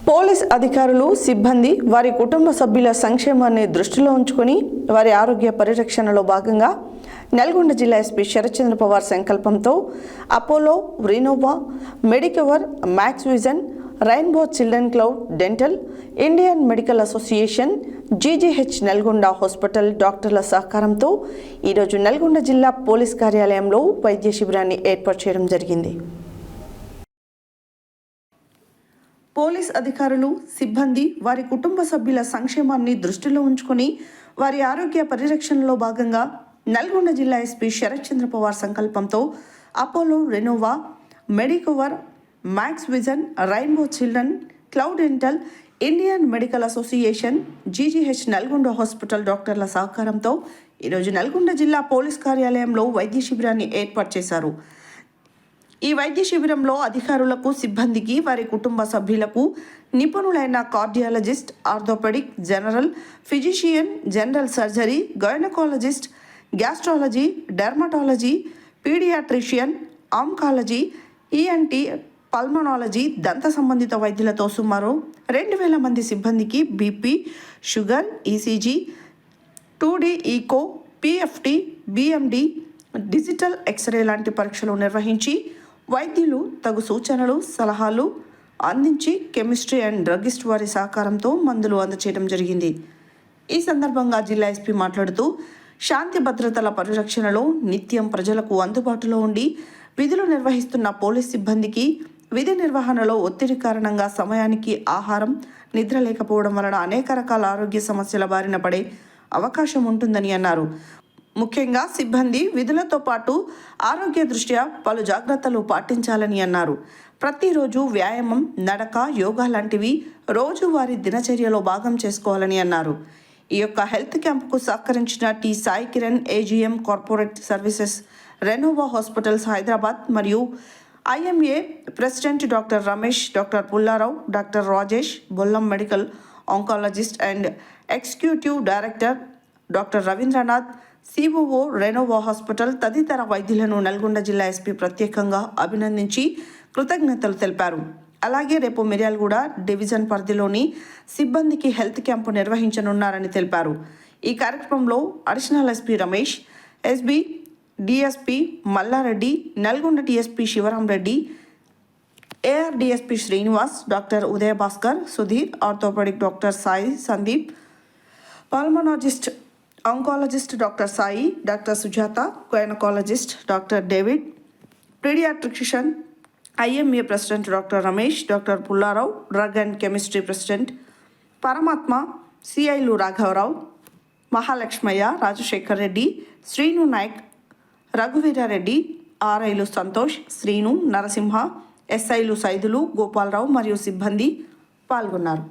Police అధికారులు, సిబ్బంది వారి కుటుంబ సభ్యుల సంక్షేమాన్ని దృష్టిలో ఉంచుకొని వారి ఆరోగ్య పరిరక్షణలో భాగంగా నల్గొండ జిల్లా ఎస్పీ శరత్చంద్ర పవార్ సంకల్పంతో Apollo, Renova, Medicover, Max Vision, Rainbow Children Cloud Dental, Indian Medical Association, GGH Nalgonda hospital డాక్టర్ల సహకారంతో ఈరోజు నల్గొండ జిల్లా పోలీస్ కార్యాలయంలో వైద్య శిబిరాన్ని ఏర్పాటు చేయడం జరిగింది. పోలీస్ అధికారులు, సిబ్బంది వారి కుటుంబ సభ్యుల సంక్షేమాన్ని దృష్టిలో ఉంచుకొని వారి ఆరోగ్య పరిరక్షణలో భాగంగా నల్గొండ జిల్లా ఎస్పీ శరత్చంద్ర పవార్ సంకల్పంతో Apollo, Renova, Medicover, Max Vision, Rainbow Children Cloud Dental, Indian Medical Association, GGH Nalgonda hospital డాక్టర్ల సహకారంతో ఈరోజు నల్గొండ జిల్లా పోలీస్ కార్యాలయంలో వైద్య శిబిరాన్ని ఏర్పాటు చేశారు. ఈ వైద్య శిబిరంలో అధికారులకు, సిబ్బందికి, వారి కుటుంబ సభ్యులకు నిపుణులైన cardiologist, orthopaedic, general physician, general surgery, gynaecologist, gastrology, dermatology, paediatrician, oncology, ENT, pulmonology, దంత సంబంధిత వైద్యులతో సుమారు 2000 మంది సిబ్బందికి BP, sugar, ECG, 2D echo, PFT, BMD, digital x-ray లాంటి పరీక్షలు నిర్వహించి వైద్యులు తగు సూచనలు, సలహాలు అందించి కెమిస్ట్రీ అండ్ డ్రగిస్ట్ వారి సహకారంతో మందులు అందచేయడం జరిగింది. ఈ సందర్భంగా జిల్లా ఎస్పీ మాట్లాడుతూ శాంతి భద్రతల పరిరక్షణలో నిత్యం ప్రజలకు అందుబాటులో ఉండి విధులు నిర్వహిస్తున్న పోలీస్ సిబ్బందికి విధి నిర్వహణలో ఒత్తిడి కారణంగా సమయానికి ఆహారం, నిద్ర లేకపోవడం వలన అనేక రకాల ఆరోగ్య సమస్యల బారిన పడే అవకాశం ఉంటుందని అన్నారు. ముఖ్యంగా సిబ్బంది విధులతో పాటు ఆరోగ్య దృష్ట్యా పలు జాగ్రత్తలు పాటించాలని అన్నారు. ప్రతిరోజు వ్యాయామం, నడక, యోగా లాంటివి రోజువారీ దినచర్యలో భాగం చేసుకోవాలని అన్నారు. ఈ యొక్క హెల్త్ క్యాంపుకు సహకరించిన T Sai Kiran, AGM corporate services, Renova hospitals Hyderabad మరియు IMA president doctor Ramesh, doctor Pullarao, doctor Rajesh, Bollam medical oncologist and executive director doctor Ravindranath, COO Renova hospital తదితర వైద్యులను నల్గొండ జిల్లా ఎస్పీ ప్రత్యేకంగా అభినందించి కృతజ్ఞతలు తెలిపారు. అలాగే రేపు మిర్యాలగూడ డివిజన్ పరిధిలోని సిబ్బందికి హెల్త్ క్యాంపు నిర్వహించనున్నారని తెలిపారు. ఈ కార్యక్రమంలో additional SP Ramesh, SB DSP Mallareddy, Nalgonda TSP Sivaramreddy, AR DSP Srinivas, doctor Udaya Bhaskar, Sudheer, orthopaedic doctor Sai Sandeep, pulmonologist oncologist doctor Sai, doctor Sujatha, gynaecologist doctor David, paediatrician, IMA president doctor Ramesh, doctor Pullarao, drug and chemistry president Paramatma, సిఐలు రాఘవరావు, మహాలక్ష్మయ్య, రాజశేఖర్ రెడ్డి, శ్రీను నాయక్, రఘువీరారెడ్డి, ఆర్ఐలు సంతోష్, శ్రీను, నరసింహ, ఎస్ఐలు సైదులు, గోపాలరావు మరియు సిబ్బంది పాల్గొన్నారు.